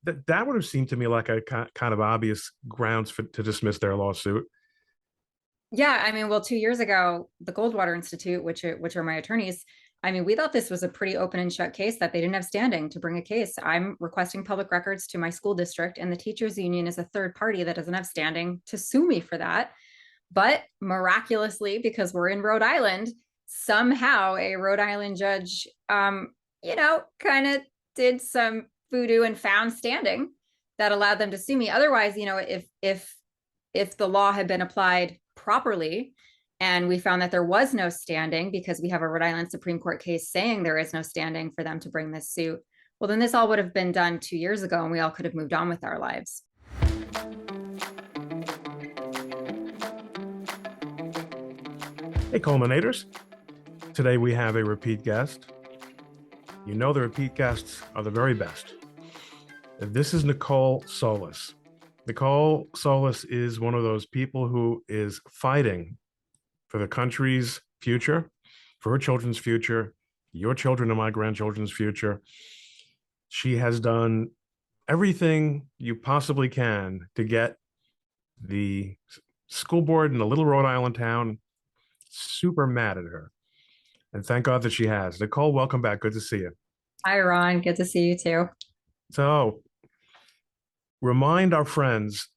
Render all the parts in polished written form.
that would have seemed to me like a kind of obvious grounds to dismiss their lawsuit. Yeah, I mean, well, 2 years ago, the Goldwater Institute, which are my attorneys, I mean, we thought this was a pretty open and shut case that they didn't have standing to bring a case. I'm requesting public records to my school district, and the teachers union is a third party that doesn't have standing to sue me for that. But miraculously, because we're in Rhode Island, somehow a Rhode Island judge, kind of did some voodoo and found standing that allowed them to sue me. Otherwise, if the law had been applied properly and we found that there was no standing because we have a Rhode Island Supreme Court case saying there is no standing for them to bring this suit, well, then this all would have been done 2 years ago and we all could have moved on with our lives. Hey, Culminators. Today we have a repeat guest. You know the repeat guests are the very best. This is Nicole Solas. Nicole Solas is one of those people who is fighting for the country's future, for her children's future, your children and my grandchildren's future. She has done everything you possibly can to get the school board in a little Rhode Island town super mad at her. And thank God that she has. Nicole, welcome back. Good to see you. Hi, Ron. Good to see you too. So, remind our friends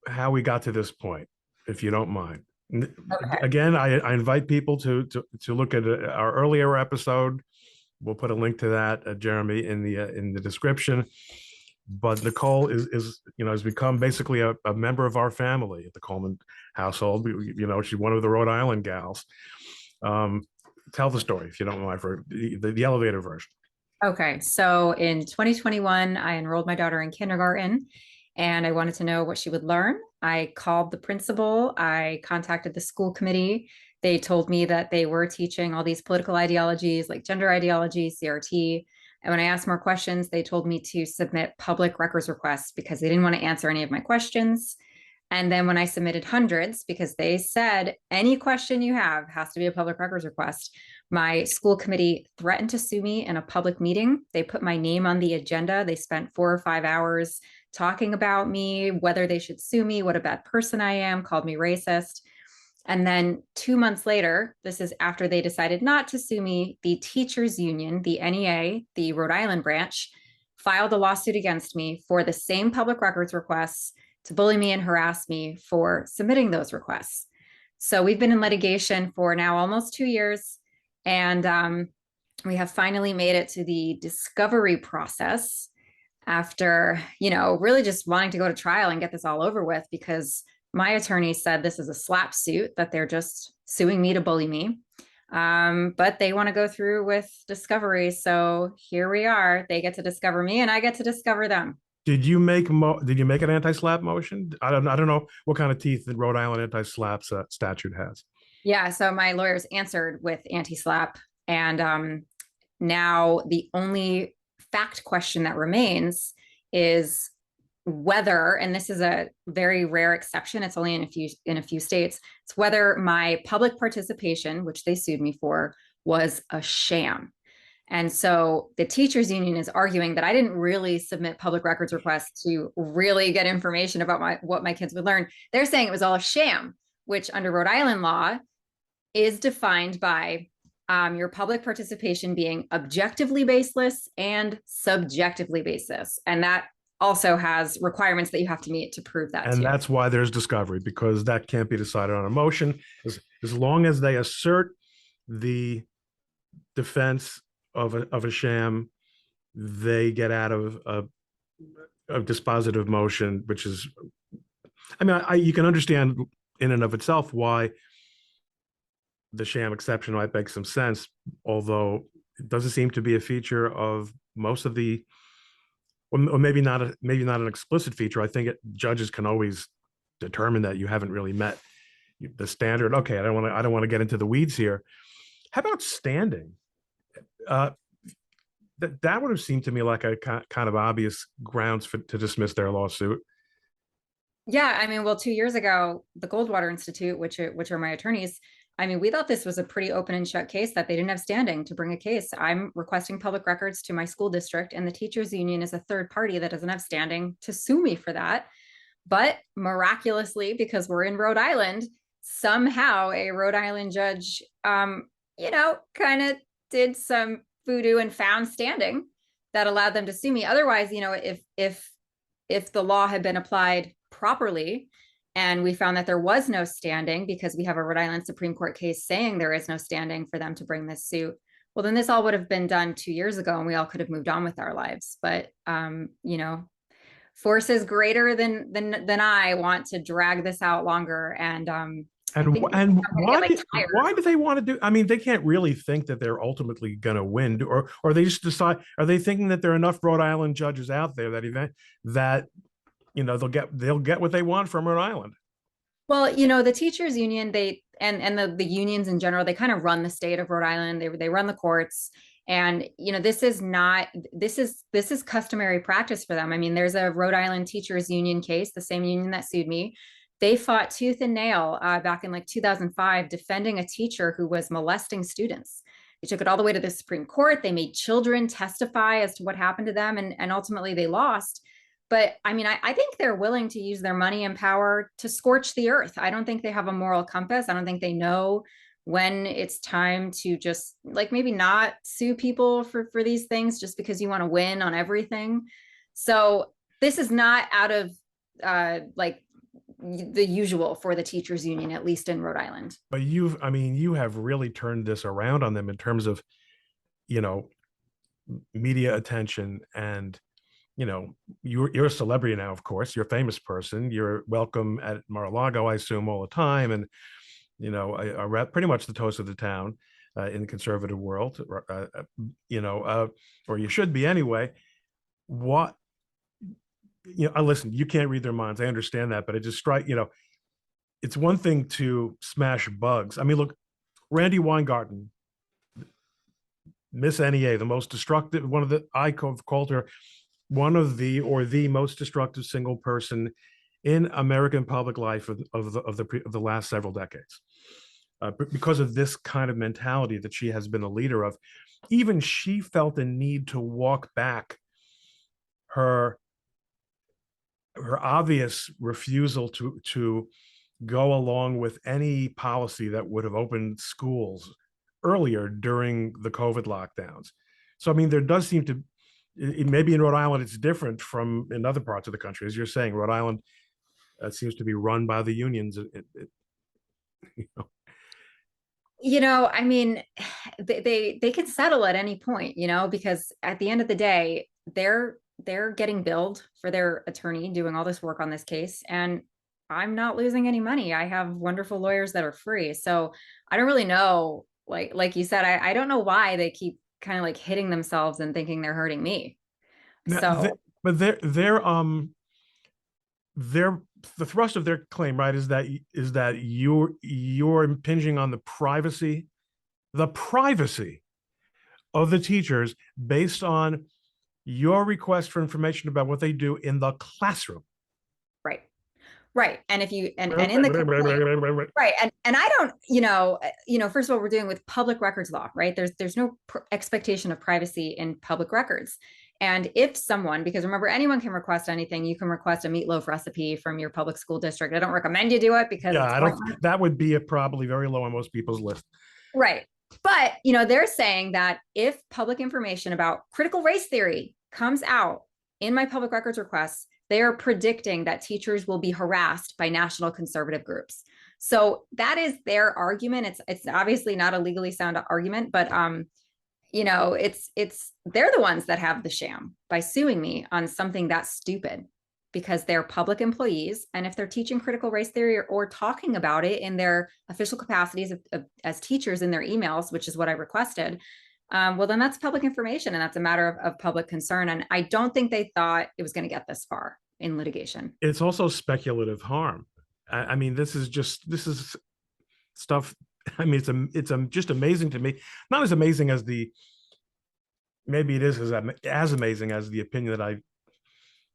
how we got to this point, if you don't mind. Okay. Again, I invite people to look at our earlier episode. We'll put a link to that, Jeremy, in the description. But Nicole has become basically a member of our family at the Coleman household. She's one of the Rhode Island gals. Tell the story, if you don't mind, for the elevator version. Okay. So in 2021, I enrolled my daughter in kindergarten and I wanted to know what she would learn. I called the principal. I contacted the school committee. They told me that they were teaching all these political ideologies like gender ideology, CRT. And when I asked more questions, they told me to submit public records requests because they didn't want to answer any of my questions. And then when I submitted hundreds, because they said any question you have has to be a public records request, my school committee threatened to sue me in a public meeting. They put my name on the agenda. They spent 4 or 5 hours talking about me, whether they should sue me, what a bad person I am, called me racist. And then 2 months later, this is after they decided not to sue me, the teachers union, the NEA, the Rhode Island branch, filed a lawsuit against me for the same public records requests to bully me and harass me for submitting those requests. So we've been in litigation for now almost 2 years. And we have finally made it to the discovery process after, really just wanting to go to trial and get this all over with because my attorney said this is a slap suit, that they're just suing me to bully me. But they want to go through with discovery. So here we are. They get to discover me and I get to discover them. Did you make an AntiSlap motion? I don't know what kind of teeth the Rhode Island anti-slap statute has. Yeah, so my lawyers answered with AntiSlap. And now the only fact question that remains is whether, and this is a very rare exception, it's only in a few states, it's whether my public participation, which they sued me for, was a sham. And so the teachers union is arguing that I didn't really submit public records requests to really get information about what my kids would learn. They're saying it was all a sham, which under Rhode Island law is defined by your public participation being objectively baseless and subjectively baseless. And that also has requirements that you have to meet to prove that. And that's why there's discovery, because that can't be decided on a motion. As long as they assert the defense of a sham, they get out of a dispositive motion, which is, you can understand in and of itself why the sham exception might make some sense, although it doesn't seem to be a feature of most of the, or maybe not an explicit feature. I think judges can always determine that you haven't really met the standard. Okay, I don't want to get into the weeds here. How about standing? That would have seemed to me like a kind of obvious grounds to dismiss their lawsuit. Yeah, I mean, well, 2 years ago, the Goldwater Institute, which are my attorneys, I mean, we thought this was a pretty open and shut case, that they didn't have standing to bring a case. I'm requesting public records to my school district, and the teachers union is a third party that doesn't have standing to sue me for that. But miraculously, because we're in Rhode Island, somehow a Rhode Island judge, kind of did some voodoo and found standing that allowed them to sue me. Otherwise, if the law had been applied properly and we found that there was no standing, because we have a Rhode Island Supreme Court case saying there is no standing for them to bring this suit, well, then this all would have been done 2 years ago and we all could have moved on with our lives. But, forces greater than I want to drag this out longer. And I think And I'm gonna get why do they want to do? I mean, they can't really think that they're ultimately going to win, or they just decide. Are they thinking that there are enough Rhode Island judges out there that they'll get what they want from Rhode Island? Well, the teachers union, they and the unions in general, they kind of run the state of Rhode Island. They run the courts. And this is customary practice for them. I mean, there's a Rhode Island teachers union case, the same union that sued me. They fought tooth and nail back in like 2005, defending a teacher who was molesting students. They took it all the way to the Supreme Court. They made children testify as to what happened to them, and ultimately they lost. But I mean, I think they're willing to use their money and power to scorch the earth. I don't think they have a moral compass. I don't think they know when it's time to just like maybe not sue people for these things just because you want to win on everything. So this is not out of like the usual for the teachers union, at least in Rhode Island. But you have really turned this around on them in terms of, you know, media attention, and you're a celebrity now. Of course, you're a famous person. You're welcome at Mar-a-Lago, I assume, all the time, and are pretty much the toast of the town in the conservative world, or you should be anyway. What listen, you can't read their minds. I understand that, but it just it's one thing to smash bugs. I mean, look, Randy Weingarten, Miss NEA, the most destructive, I called her one of the most destructive single person in American public life of the last several decades, because of this kind of mentality that she has been a leader of. Even she felt a need to walk back her obvious refusal to go along with any policy that would have opened schools earlier during the COVID lockdowns. So, I mean, there does seem to, maybe in Rhode Island, it's different from in other parts of the country. As you're saying, Rhode Island seems to be run by the unions. I mean, they can settle at any point, because at the end of the day, they're getting billed for their attorney doing all this work on this case, and I'm not losing any money. I have wonderful lawyers that are free. So I don't really know, like you said, I don't know why they keep kind of like hitting themselves and thinking they're hurting me. So but the thrust of their claim, right, is that you're impinging on the privacy of the teachers based on your request for information about what they do in the classroom. Right. And if you and in the complaint, right. And I don't, first of all, we're dealing with public records law, right? There's no expectation of privacy in public records. And if someone, because remember, anyone can request anything. You can request a meatloaf recipe from your public school district. I don't recommend you do it because I don't. That would be probably very low on most people's list. Right. But, they're saying that if public information about critical race theory comes out in my public records requests, they are predicting that teachers will be harassed by national conservative groups. So that is their argument. It's obviously not a legally sound argument, but it's they're the ones that have the sham by suing me on something that's stupid, because they're public employees. And if they're teaching critical race theory or talking about it in their official capacities as teachers in their emails, which is what I requested, well, then that's public information, and that's a matter of public concern. And I don't think they thought it was going to get this far in litigation. It's also speculative harm. I mean, this is stuff. I mean, it's just amazing to me. Not as amazing as maybe it is as amazing as the opinion that I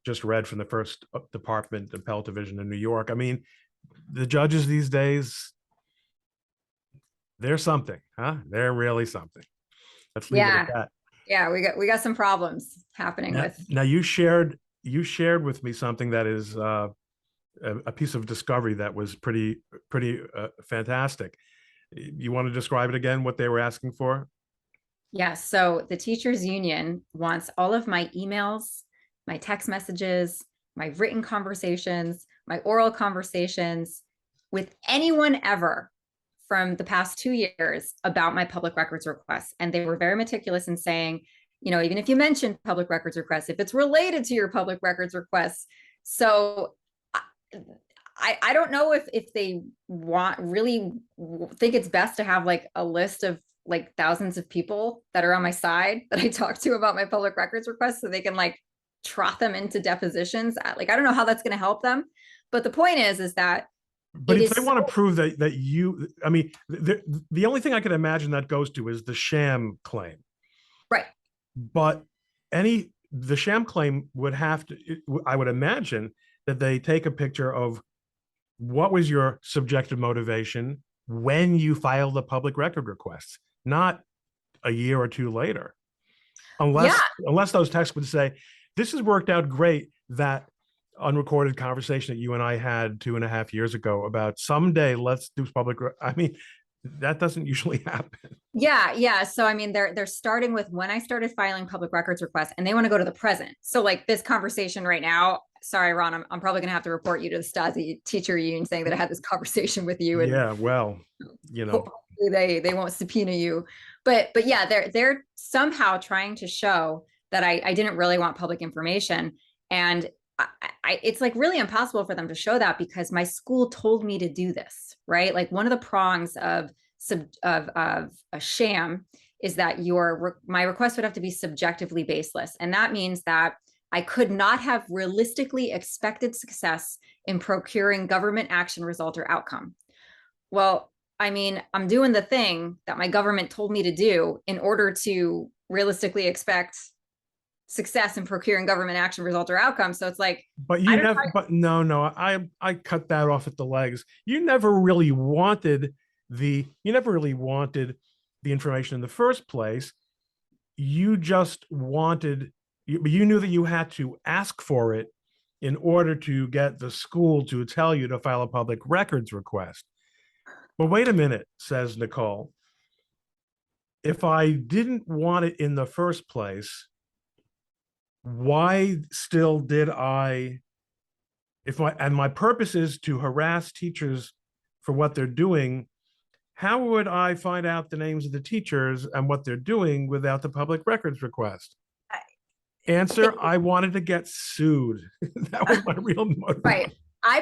just read from the First Department Appellate Division in New York. I mean, the judges these days, They're something, huh? They're really something. Let's leave it at Yeah. that. Yeah, we got some problems happening Now, with. now you shared with me something that is a piece of discovery that was pretty fantastic. You want to describe it again? What they were asking for? Yeah, so the teachers union wants all of my emails, my text messages, my written conversations, my oral conversations with anyone ever from the past 2 years about my public records requests. And they were very meticulous in saying, even if you mention public records requests, if it's related to your public records requests. So I don't know if they really think it's best to have like a list of like thousands of people that are on my side that I talk to about my public records requests so they can like trot them into depositions. Like, I don't know how that's going to help them. But the point is that But it if is they so, want to prove that you, I mean, the only thing I can imagine that goes to is the sham claim. right. But the sham claim would have to, I would imagine that they take a picture of what was your subjective motivation when you filed the public record request, not a year or two later. Yeah. Unless those texts would say, this has worked out great, that unrecorded conversation that you and I had 2.5 years ago about someday let's do public. I mean, that doesn't usually happen. Yeah, yeah. So I mean, they're starting with when I started filing public records requests, and they want to go to the present. So like this conversation right now. Sorry, Ron, I'm probably going to have to report you to the Stasi teacher union saying that I had this conversation with you, and Yeah, well, you know, hopefully they won't subpoena you. But yeah, they're somehow trying to show that I didn't really want public information, and it's like really impossible for them to show that because my school told me to do this, right? Like one of the prongs of a sham is that my request would have to be subjectively baseless, and that means that I could not have realistically expected success in procuring government action result or outcome. Well, I mean, I'm doing the thing that my government told me to do in order to realistically expect success in procuring government action result or outcome. So it's like, but I you don't never, know. but no, I cut that off at the legs. You never really wanted the information in the first place. You just wanted, you knew that you had to ask for it in order to get the school to tell you to file a public records request. But wait a minute, says Nicole. If I didn't want it in the first place, why still did I? If my purpose is to harass teachers for what they're doing, how would I find out the names of the teachers and what they're doing without the public records request? Answer: I wanted to get sued. That was my real motive. Right. I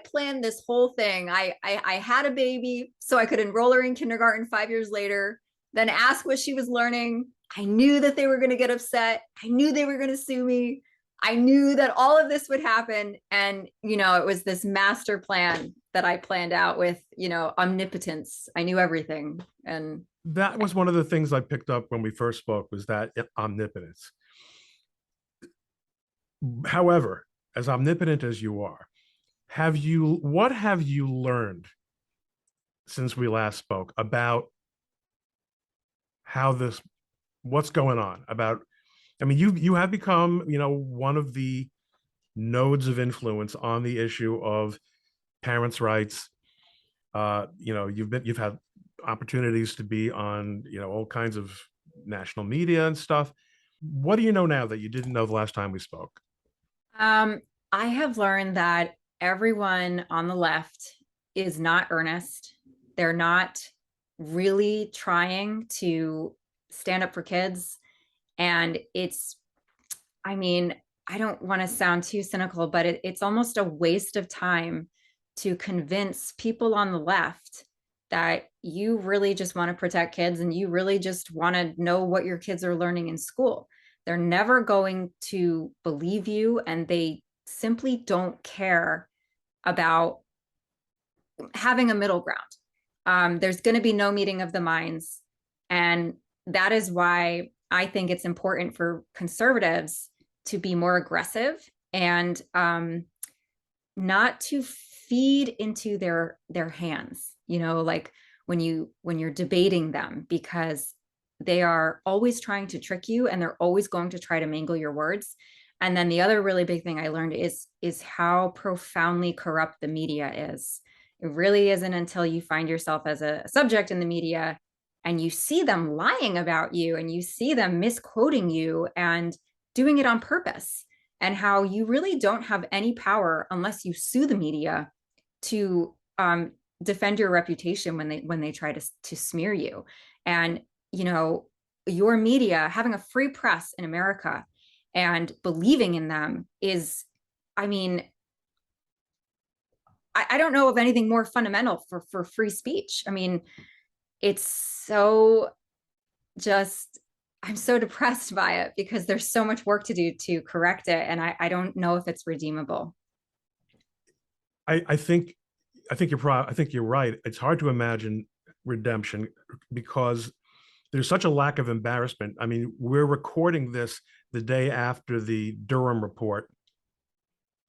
planned this whole thing. I had a baby so I could enroll her in kindergarten 5 years later, then ask what she was learning. I knew that they were going to get upset. I knew they were going to sue me. I knew that all of this would happen. And, it was this master plan that I planned out with, omnipotence. I knew everything. And That was one of the things I picked up when we first spoke, was that omnipotence. However, as omnipotent as you are, what have you learned since we last spoke about how this, what's going on about, I mean, you have become, one of the nodes of influence on the issue of parents' rights. You've had opportunities to be on, all kinds of national media and stuff. What do you know now that you didn't know the last time we spoke? um, I have learned that everyone on the left is not earnest. They're not really trying to stand up for kids. And I mean, I don't want to sound too cynical, but it's almost a waste of time to convince people on the left that you really just want to protect kids and you really just want to know what your kids are learning in school. They're never going to believe you, and they simply don't care about having a middle ground. There's going to be no meeting of the minds. And that is why I think it's important for conservatives to be more aggressive and not to feed into their hands. Like when you're debating them, because they are always trying to trick you and they're always going to try to mangle your words. And then the other really big thing I learned is how profoundly corrupt the media is. It really isn't until you find yourself as a subject in the media and you see them lying about you and you see them misquoting you and doing it on purpose, and how you really don't have any power unless you sue the media to defend your reputation when they try to smear you. And you know, your media having a free press in America and believing in them is, I mean, I don't know of anything more fundamental for free speech. I mean, it's so just, I'm so depressed by it because there's so much work to do to correct it. And I don't know if it's redeemable. I think I think you're right. It's hard to imagine redemption because there's such a lack of embarrassment. I mean, we're recording this the day after the Durham report.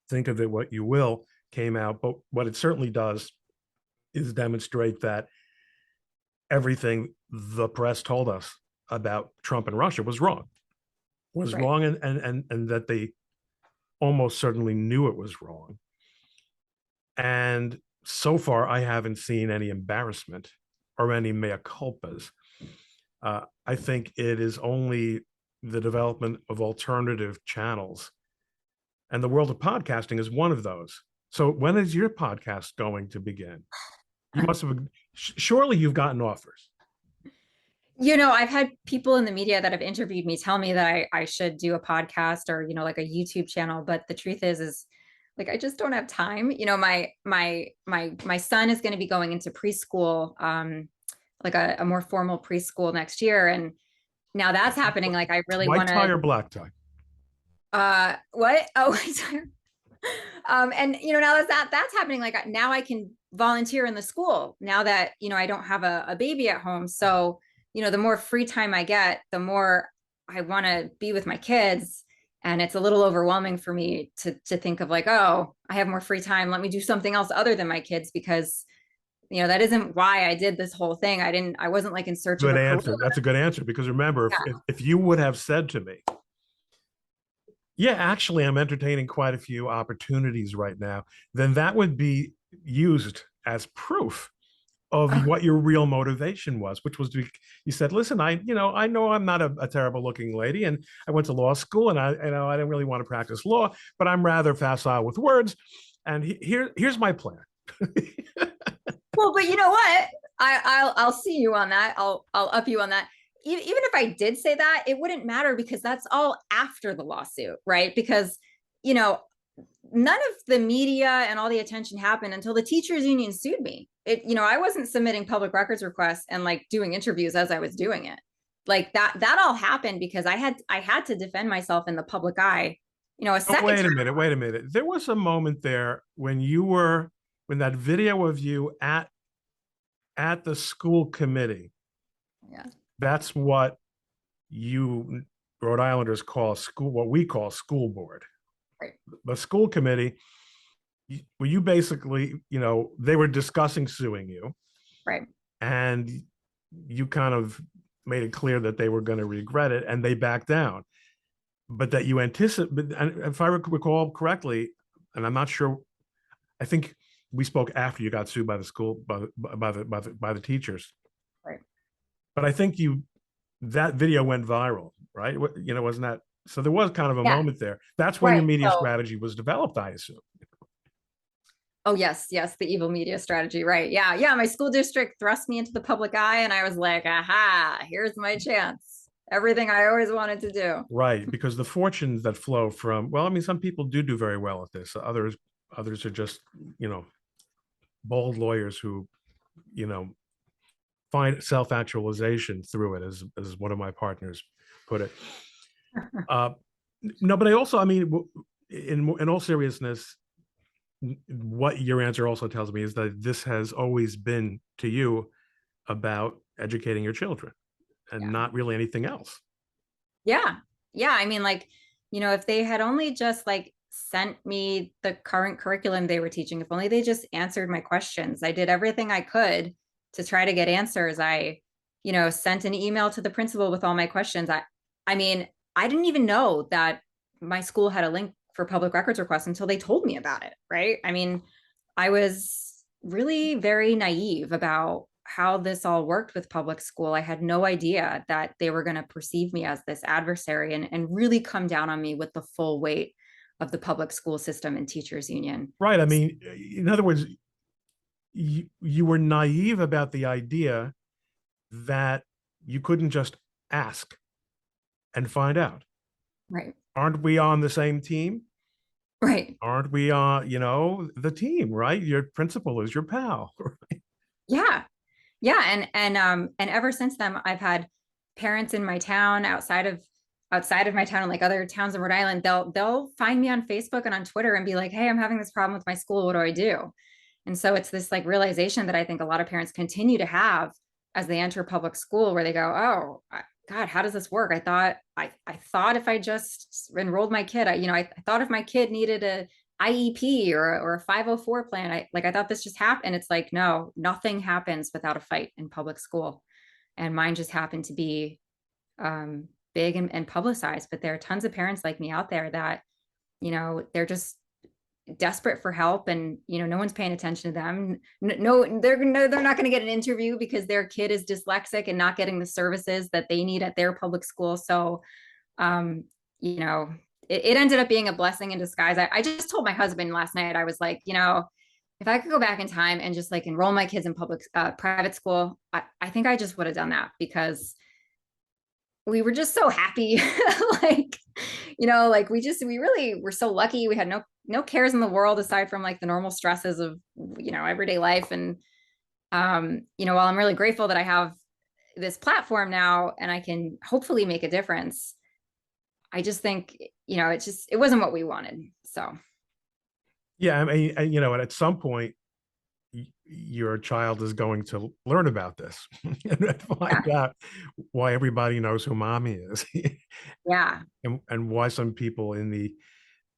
Think of it what you will, came out, but what it certainly does is demonstrate that everything the press told us about Trump and Russia was wrong, Right. and that they almost certainly knew it was wrong. And so far, I haven't seen any embarrassment or any mea culpas. I think it is only the development of alternative channels. And the world of podcasting is one of those. So when is your podcast going to begin? You must have, surely you've gotten offers. You know, I've had people in the media that have interviewed me tell me that I should do a podcast or, you know, like a YouTube channel. But the truth is like, I just don't have time. You know, my son is going to be going into preschool, like a more formal preschool next year. And now that's happening. Like, I really White want tie to, or black tie? what? Oh, and you know, now that's happening, like now I can volunteer in the school now that, you know, I don't have a baby at home. So, you know, the more free time I get, the more I want to be with my kids. And it's a little overwhelming for me to think of like, oh, I have more free time. Let me do something else other than my kids, because, you know, that isn't why I did this whole thing. I wasn't like in search of Good a career. answer. That's a good answer. Because remember, Yeah. if you would have said to me, yeah, actually, I'm entertaining quite a few opportunities right now, then that would be used as proof of Oh, what your real motivation was, which was to, you said, listen, I know I'm not a terrible looking lady, and I went to law school, and I didn't really want to practice law, but I'm rather facile with words, and here's my plan. well, but you know what? I'll see you on that. I'll up you on that. Even if I did say that, it wouldn't matter because that's all after the lawsuit, right? Because, you know, none of the media and all the attention happened until the teachers union sued me. You know, I wasn't submitting public records requests and like doing interviews as I was doing it. Like that all happened because I had to defend myself in the public eye, you know, a Oh, second time. wait a minute. There was a moment there when when that video of you at the school committee, Yeah. that's what you Rhode Islanders call school, what we call school board. Right. The school committee, where you basically, they were discussing suing you, Right. and you kind of made it clear that they were going to regret it, and they backed down. But that you anticipate, and if I recall correctly, and I'm not sure, I think we spoke after you got sued by the school, by the teachers. Right. But I think that video went viral, right? Wasn't that so? There was kind of a Yeah. moment there. That's when your Right. media So, strategy was developed, I assume. oh yes, the evil media strategy. Right. Yeah. Yeah. My school district thrust me into the public eye and I was like, aha, here's my chance. Everything I always wanted to do. Right, because the fortunes that flow from, well, I mean, some people do very well at this. Others are just, bold lawyers who, you know, find self-actualization through it, as one of my partners put it. No, but I mean, in all seriousness, what your answer also tells me is that this has always been to you about educating your children and Yeah. not really anything else. Yeah. Yeah. I mean, like, you know, if they had only just like sent me the current curriculum they were teaching, if only they just answered my questions, I did everything I could to try to get answers. I, sent an email to the principal with all my questions. I mean, I didn't even know that my school had a link for public records requests until they told me about it, right? I mean, I was really very naive about how this all worked with public school. I had no idea that they were going to perceive me as this adversary and really come down on me with the full weight of the public school system and teachers union. Right. I mean, in other words, you were naive about the idea that you couldn't just ask and find out. Right. Aren't we on the same team? Right. Aren't we the team, right? Your principal is your pal. Yeah. Yeah. And ever since then, I've had parents in my town outside of my town and like other towns in Rhode Island, they'll find me on Facebook and on Twitter and be like, hey, I'm having this problem with my school. What do I do? And so it's this like realization that I think a lot of parents continue to have as they enter public school, where they go, oh, God, how does this work? I thought if I just enrolled my kid, I thought if my kid needed a IEP or a 504 plan, I thought this just happened. It's like, no, nothing happens without a fight in public school. And mine just happened to be big and publicized. But there are tons of parents like me out there that, they're just desperate for help, and no one's paying attention to them. No, they're not going to get an interview because their kid is dyslexic and not getting the services that they need at their public school. So um it ended up being a blessing in disguise. I just told my husband last night, I was like, if I could go back in time and just like enroll my kids in private school, I think I just would have done that, because we were just so happy. like like we really were so lucky. We had no cares in the world aside from like the normal stresses of everyday life. And while I'm really grateful that I have this platform now and I can hopefully make a difference, I just think it wasn't what we wanted. So Yeah, I mean, and at some point your child is going to learn about this and find yeah. out why everybody knows who mommy is. Yeah. And why some people in the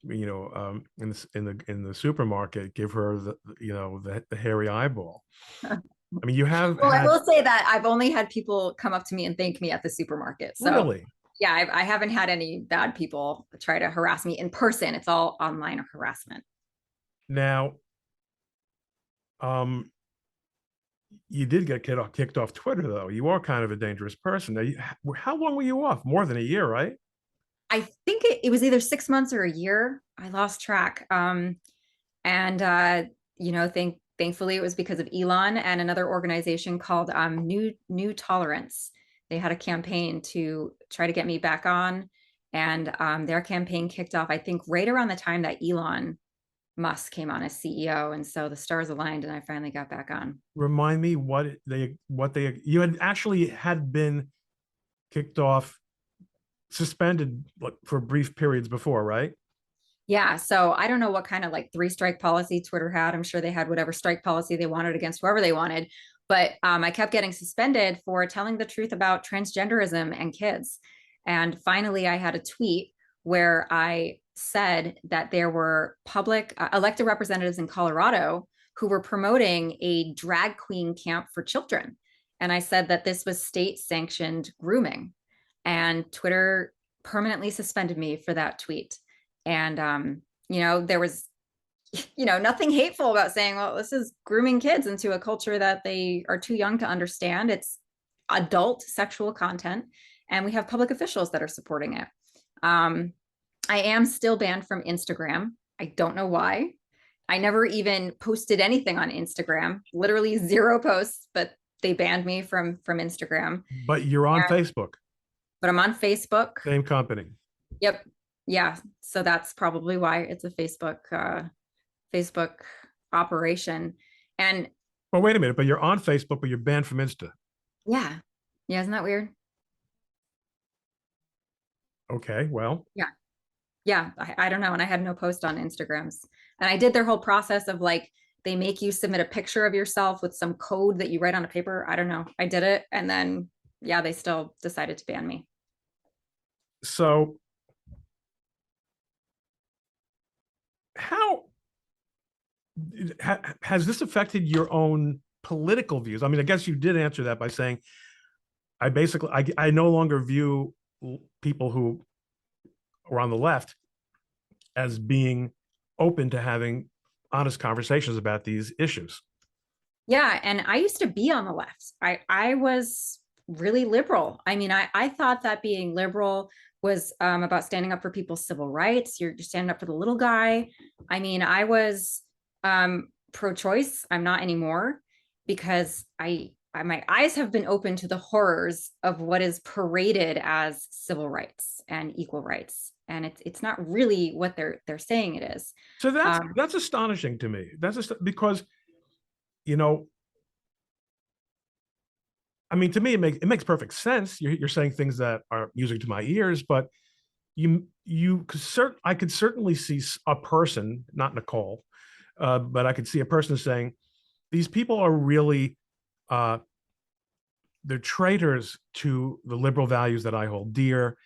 in the supermarket give her the hairy eyeball. I mean, you have Well, I had will say that I've only had people come up to me and thank me at the supermarket. So really yeah, I haven't had any bad people try to harass me in person. It's all online harassment. now. You did get kicked off Twitter, though. You are kind of a dangerous person. Now, how long were you off? More than a year, right? I think it was either 6 months or a year. I lost track. And thankfully it was because of Elon and another organization called New Tolerance. They had a campaign to try to get me back on, and their campaign kicked off, I think, right around the time that Elon Musk came on as CEO, and so the stars aligned, and I finally got back on. Remind me you had actually had been kicked off, suspended for brief periods before, right? Yeah, so I don't know what kind of like 3-strike policy Twitter had. I'm sure they had whatever strike policy they wanted against whoever they wanted. But I kept getting suspended for telling the truth about transgenderism and kids. And finally, I had a tweet where I said that there were public elected representatives in Colorado who were promoting a drag queen camp for children. And I said that this was state sanctioned grooming. And Twitter permanently suspended me for that tweet. And there was nothing hateful about saying, well, this is grooming kids into a culture that they are too young to understand. It's adult sexual content, and we have public officials that are supporting it. I am still banned from Instagram. I don't know why. I never even posted anything on Instagram, literally 0 posts, but they banned me from Instagram. But you're on Facebook. But I'm on Facebook. Same company. Yep. Yeah. So that's probably why it's a Facebook operation. And well, wait a minute, but you're on Facebook, but you're banned from Insta. yeah. Yeah, isn't that weird? Okay, well. Yeah. Yeah. I don't know. And I had no post on Instagrams. And I did their whole process of like, they make you submit a picture of yourself with some code that you write on a paper. I don't know. I did it. And then, yeah, they still decided to ban me. So how has this affected your own political views. I mean, I guess you did answer that by saying I no longer view people who are on the left as being open to having honest conversations about these issues. Yeah, and I used to be on the left. I was really liberal. I mean, I thought that being liberal was about standing up for people's civil rights. You're standing up for the little guy. I mean, I was pro-choice. I'm not anymore because my eyes have been open to the horrors of what is paraded as civil rights and equal rights, and it's not really what they're saying it is. So Um, that's astonishing to me. Because, you know, I mean, to me, it makes perfect sense. You're saying things that are music to my ears, but I could certainly see a person, not Nicole, but I could see a person saying these people are really uh, they're traitors to the liberal values that I hold dear.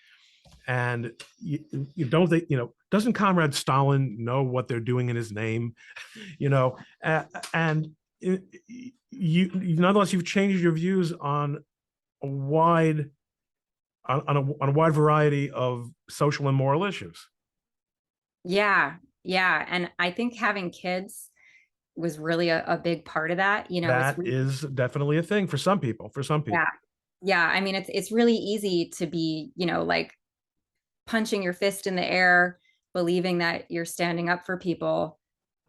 And you don't they, doesn't Comrade Stalin know what they're doing in his name? You know, and you nonetheless you've changed your views on a wide on a wide variety of social and moral issues. yeah, yeah, and I think having kids was really a big part of that. It's That is definitely a thing for some people. For some yeah, people, yeah. I mean, it's really easy to be, like punching your fist in the air, believing that you're standing up for people,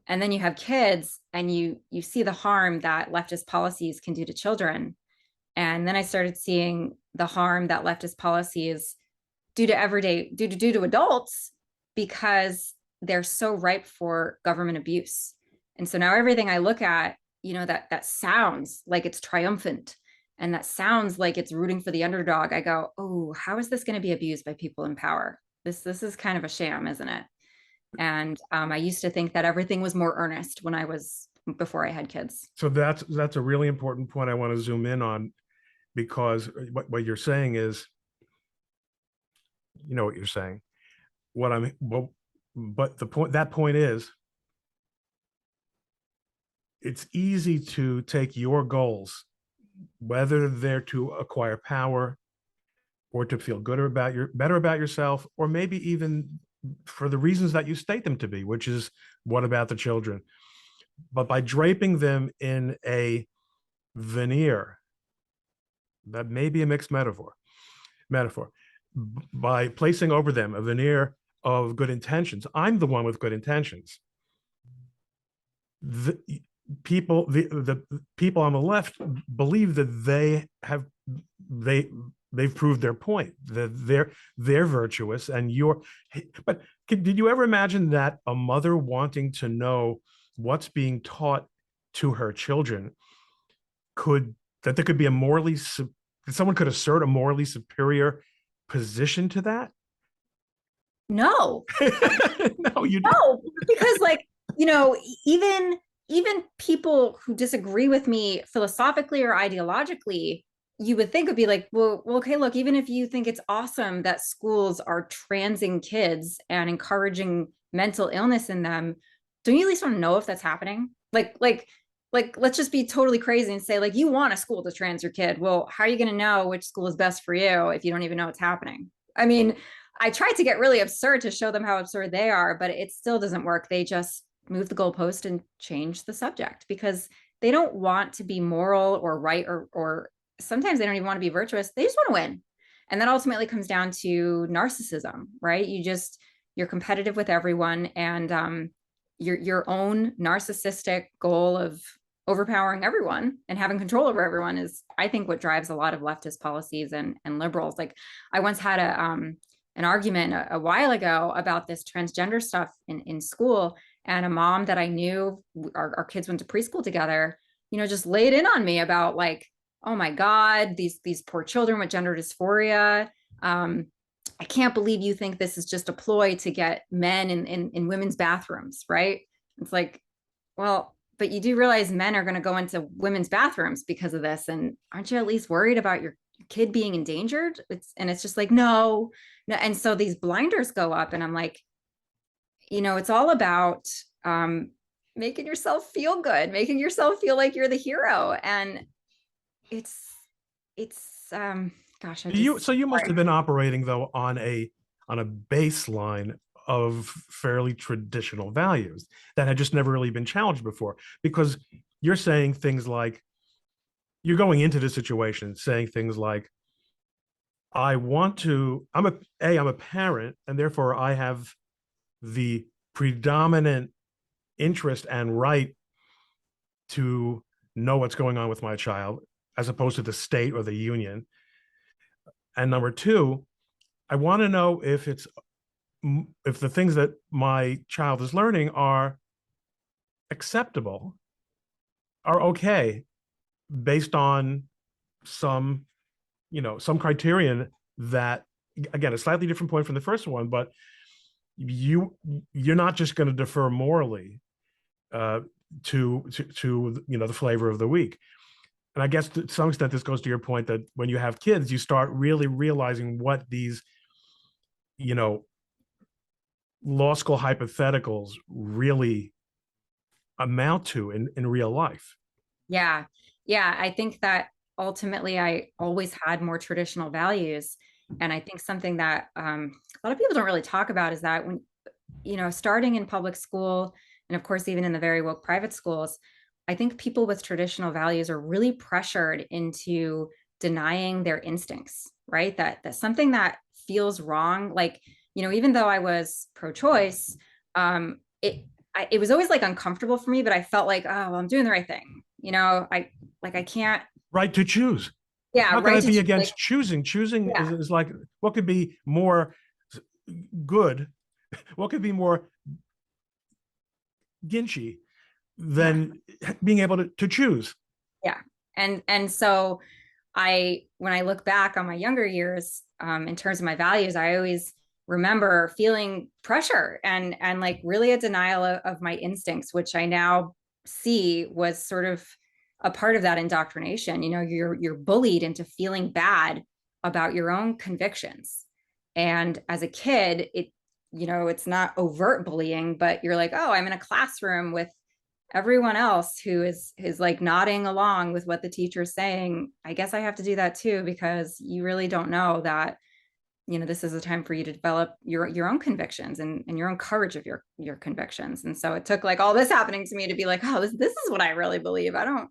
and then you have kids and you see the harm that leftist policies can do to children. And then I started seeing the harm that leftist policies do to adults because they're so ripe for government abuse. And so now everything I look at, that sounds like it's triumphant and that sounds like it's rooting for the underdog. I go, oh, how is this going to be abused by people in power? This is kind of a sham, isn't it? And I used to think that everything was more earnest before I had kids. so that's a really important point I want to zoom in on, because what you're saying is, you know what you're saying. What I'm well, but that point is, it's easy to take your goals, whether they're to acquire power or to feel better about yourself, or maybe even for the reasons that you state them to be, which is what about the children? But by draping them in a veneer that may be a mixed metaphor, by placing over them a veneer of good intentions, I'm the one with good intentions. The the people on the left believe that they they've proved their point, that they're virtuous and you're. But did you ever imagine that a mother wanting to know what's being taught to her children could that there could be that someone could assert a morally superior position to that? No, No, you. no, because you know, even even people who disagree with me philosophically or ideologically, you would think would be like, well, okay, look, even if you think it's awesome that schools are transing kids and encouraging mental illness in them, don't you at least want to know if that's happening? Let's just be totally crazy and say, like, you want a school to trans your kid. Well, how are you going to know which school is best for you if you don't even know what's happening? I mean, I tried to get really absurd to show them how absurd they are, but it still doesn't work. They just move the goalpost and change the subject because they don't want to be moral or right, or sometimes they don't even want to be virtuous. They just want to win. And that ultimately comes down to narcissism, right? You're competitive with everyone, and your own narcissistic goal of overpowering everyone and having control over everyone is, I think, what drives a lot of leftist policies and liberals. Like, I once had an argument a while ago about this transgender stuff in school, and a mom that I knew, our kids went to preschool together, just laid in on me about, like, oh my God, these poor children with gender dysphoria. I can't believe you think this is just a ploy to get men in women's bathrooms, right? It's like, well, but you do realize men are going to go into women's bathrooms because of this. And aren't you at least worried about your kid being endangered? It's just like, no, no. And so these blinders go up, and I'm like, it's all about making yourself feel good, making yourself feel like you're the hero. And it's gosh, I You just so you must sorry. have been operating though on a baseline of fairly traditional values that had just never really been challenged before, because you're saying things like, you're going into the situation saying things like, I want to, I'm a parent, and therefore I have the predominant interest and right to know what's going on with my child, as opposed to the state or the union. And number two, I want to know if the things that my child is learning are acceptable, are okay, based on some, some criterion that, again, a slightly different point from the first one, but you you're not just going to defer morally uh, to the flavor of the week. And I guess to some extent this goes to your point that when you have kids, you start really realizing what these, you know, law school hypotheticals really amount to in real life. Yeah. Yeah. I think that ultimately I always had more traditional values. And I think something that a lot of people don't really talk about is that when, starting in public school, and of course, even in the very woke private schools, I think people with traditional values are really pressured into denying their instincts, right? That's something that feels wrong. Like, even though I was pro-choice, it was always like uncomfortable for me, but I felt like, oh, well, I'm doing the right thing. I can't, Right to choose. yeah, How can right I to be like, against choosing? Choosing yeah, is like, what could be more good? What could be more Ginchy yeah, than being able to choose? yeah. And so when I look back on my younger years, in terms of my values, I always remember feeling pressure and like really a denial of my instincts, which I now see was sort of a part of that indoctrination. You're bullied into feeling bad about your own convictions. And as a kid, it's not overt bullying, but you're like, oh, I'm in a classroom with everyone else who is like nodding along with what the teacher's saying. I guess I have to do that too, because you really don't know that, this is a time for you to develop your own convictions and your own courage of your convictions. And so it took like all this happening to me to be like, oh, this is what I really believe. I don't.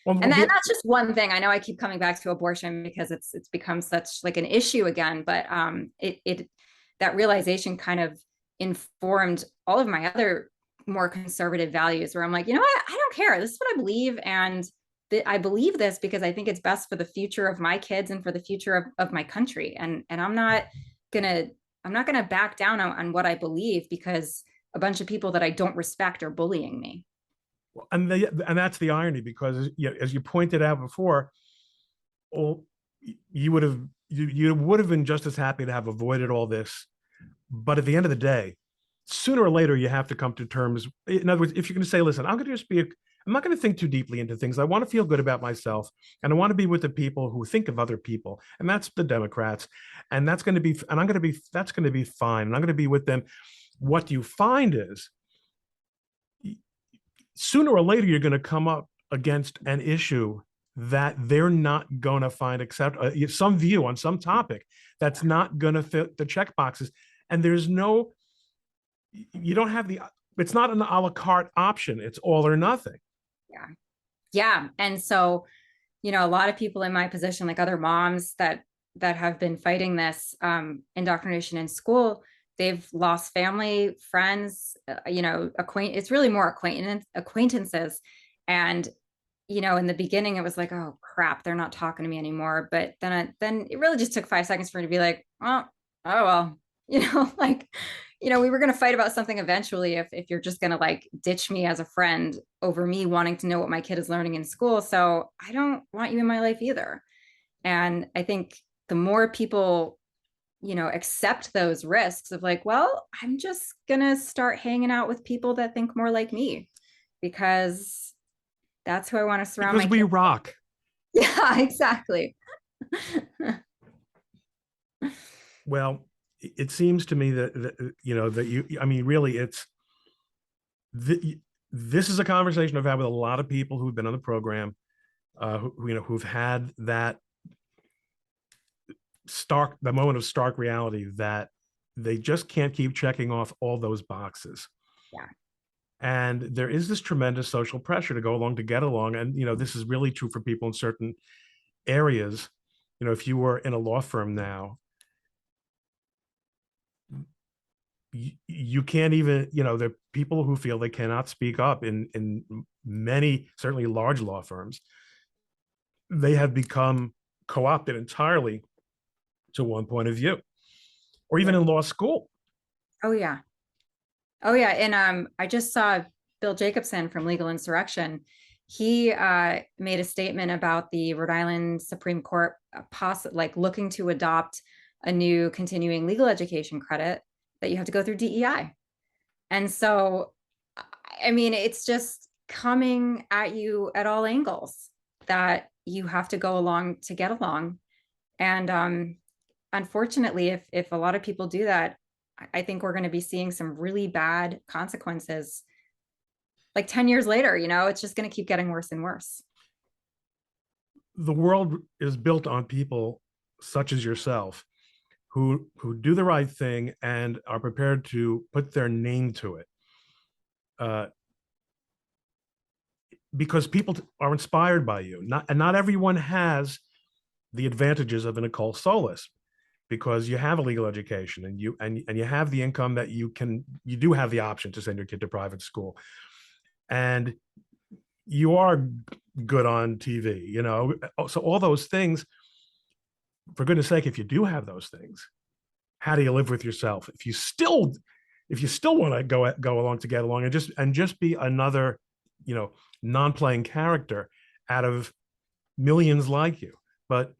Well, And that's just one thing. I know I keep coming back to abortion because it's become such like an issue again, but it that realization kind of informed all of my other more conservative values, where I'm like, you know what, I don't care. This is what I believe, and I believe this because I think it's best for the future of my kids and for the future of my country. And gonna I'm not gonna back down on what I believe because a bunch of people that I don't respect are bullying me. and that's the irony, because as you pointed out before, well, you would have you would have been just as happy to have avoided all this. But at the end of the day, sooner or later, you have to come to terms. In other words, if you're going to say, listen, I'm going to just be, I'm not going to think too deeply into things. I want to feel good about myself, and I want to be with the people who think of other people. And that's the Democrats. And that's going to be, and I'm going to be, that's going to be fine. And I'm going to be with them. What you find is, sooner or later, you're going to come up against an issue that they're not going to find accept some view on some topic that's not going to fit the check boxes. And there's no, you don't have the, it's not an a la carte option. It's all or nothing. Yeah. Yeah. And so, a lot of people in my position, like other moms that have been fighting this indoctrination in school, they've lost family, friends, it's really more acquaintances. And, in the beginning, it was like, oh crap, they're not talking to me anymore. But then it really just took 5 seconds for me to be like, oh well, like, we were going to fight about something eventually if you're just going to like ditch me as a friend over me wanting to know what my kid is learning in school. So I don't want you in my life either. And I think the more people, accept those risks of like, well, I'm just going to start hanging out with people that think more like me because that's who I want to surround Because my we kids with. rock. Yeah, exactly. Well, it seems to me that you, I mean, really, it's the, this is a conversation I've had with a lot of people who've been on the program, who've had that the moment of stark reality that they just can't keep checking off all those boxes. Yeah. And there is this tremendous social pressure to go along, to get along. And, this is really true for people in certain areas. If you were in a law firm now, you can't even, there are people who feel they cannot speak up in many, certainly large law firms. They have become co-opted entirely to one point of view, or even Yeah. in law school. Oh yeah. Oh yeah. And I just saw Bill Jacobson from Legal Insurrection. He made a statement about the Rhode Island Supreme Court like looking to adopt a new continuing legal education credit that you have to go through DEI. And so, I mean, it's just coming at you at all angles that you have to go along to get along. And unfortunately, if a lot of people do that, I think we're going to be seeing some really bad consequences. Like 10 years later, it's just going to keep getting worse and worse. The world is built on people such as yourself who do the right thing and are prepared to put their name to it. Because people are inspired by you. Not everyone has the advantages of a Nicole Solas, because you have a legal education and you have the income that you do have the option to send your kid to private school, and you are good on TV, so all those things, for goodness sake, if you do have those things, how do you live with yourself if you still want to go along to get along, and just be another, non-playing character out of millions like you? But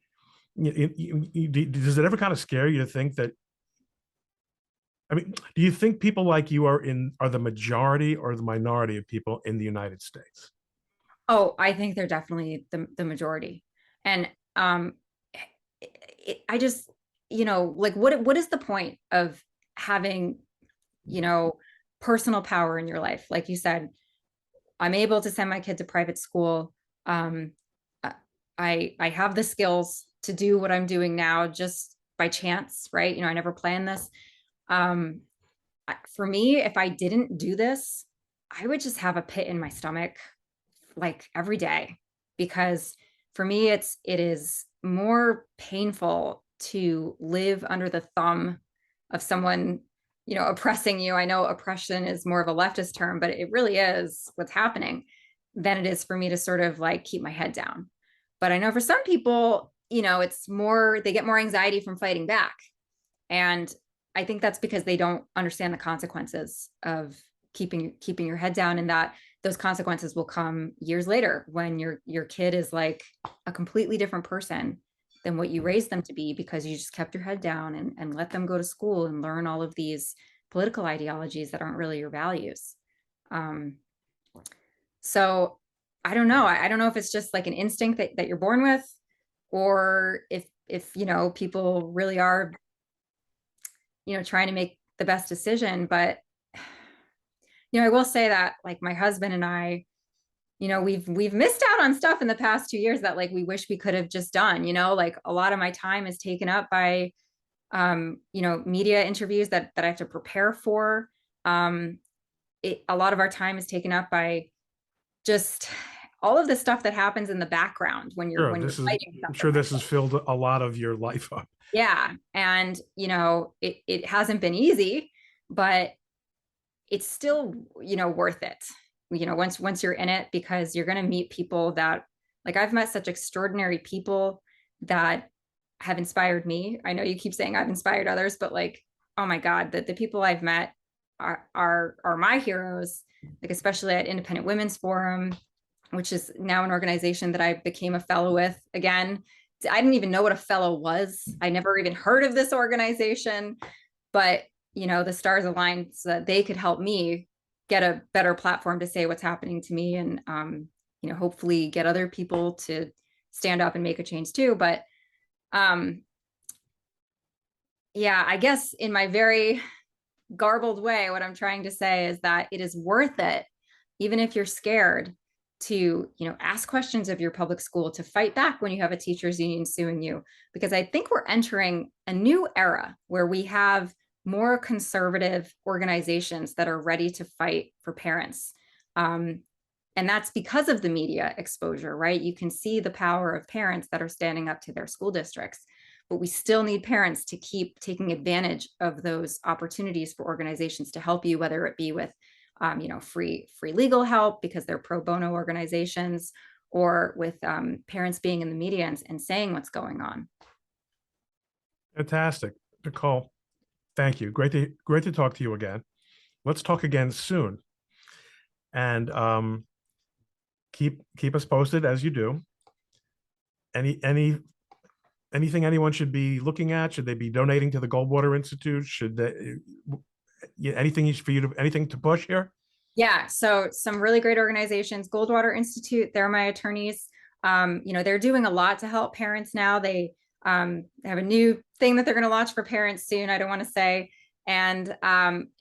does it ever kind of scare you to think that, I mean, do you think people like you are the majority or the minority of people in the United States? Oh, I think they're definitely the majority. And I just, like what is the point of having, personal power in your life? Like you said, I'm able to send my kid to private school. Um, I have the skills to do what I'm doing now just by chance, right? I never planned this. Um, for me, if I didn't do this, I would just have a pit in my stomach like every day, because for me it is more painful to live under the thumb of someone, oppressing you. I know oppression is more of a leftist term, but it really is what's happening, than it is for me to sort of like keep my head down. But I know for some people, it's more, they get more anxiety from fighting back. And I think that's because they don't understand the consequences of keeping your head down, and that those consequences will come years later when your kid is like a completely different person than what you raised them to be, because you just kept your head down and let them go to school and learn all of these political ideologies that aren't really your values. So I don't know. I don't know if it's just like an instinct that you're born with, or if people really are trying to make the best decision. But I will say that like my husband and I, we've missed out on stuff in the past 2 years that like we wish we could have just done. Like a lot of my time is taken up by media interviews that I have to prepare for. A lot of our time is taken up by just all of the stuff that happens in the background when you're Sure, fighting I'm something sure like this has filled a lot of your life up. yeah. And it hasn't been easy, but it's still worth it, once you're in it, because you're going to meet people that, like, I've met such extraordinary people that have inspired me. I know you keep saying I've inspired others, but like, oh my God, the people I've met are my heroes, like especially at Independent Women's Forum, which is now an organization that I became a fellow with again. I didn't even know what a fellow was. I never even heard of this organization, but the stars aligned so that they could help me get a better platform to say what's happening to me, and hopefully get other people to stand up and make a change too. But yeah, I guess in my very garbled way, what I'm trying to say is that it is worth it even if you're scared, to ask questions of your public school, to fight back when you have a teachers union suing you, because I think we're entering a new era where we have more conservative organizations that are ready to fight for parents. And that's because of the media exposure, right? You can see the power of parents that are standing up to their school districts, but we still need parents to keep taking advantage of those opportunities for organizations to help you, whether it be with free legal help because they're pro bono organizations, or with parents being in the media and saying what's going on. Fantastic. Nicole, thank you. Great to talk to you again. Let's talk again soon. And keep us posted as you do. Anything anyone should be looking at? Should they be donating to the Goldwater Institute? Should they anything for you to anything to push here? Yeah, so some really great organizations. Goldwater Institute, they're my attorneys. They're doing a lot to help parents now. They have a new thing that they're going to launch for parents soon. I don't want to say. And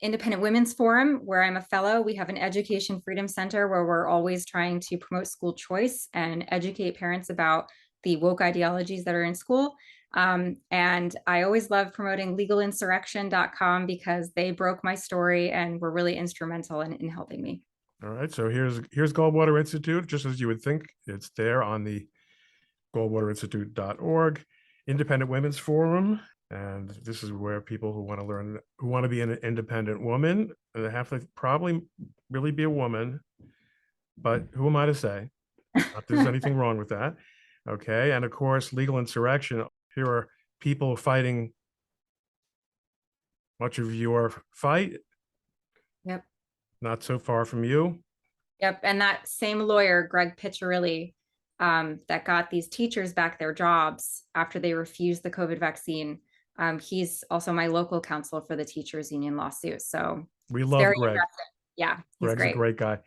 Independent Women's Forum, where I'm a fellow, we have an education freedom center where we're always trying to promote school choice and educate parents about the woke ideologies that are in school. And I always love promoting legalinsurrection.com because they broke my story and were really instrumental in helping me. All right, so here's Goldwater Institute, just as you would think. It's there on the goldwaterinstitute.org, Independent Women's Forum. And this is where people who want to learn, who want to be an independent woman, they have to probably really be a woman, but who am I to say? Not that there's anything wrong with that. Okay, and of course, Legal Insurrection. Here are people fighting much of your fight. Yep. Not so far from you. Yep, and that same lawyer, Greg Piccirilli, that got these teachers back their jobs after they refused the COVID vaccine. He's also my local counsel for the teachers union lawsuit. So we love Greg. Yeah, he's Greg's great. A great guy.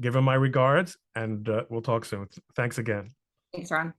Give him my regards, and we'll talk soon. Thanks again. Thanks, Ron.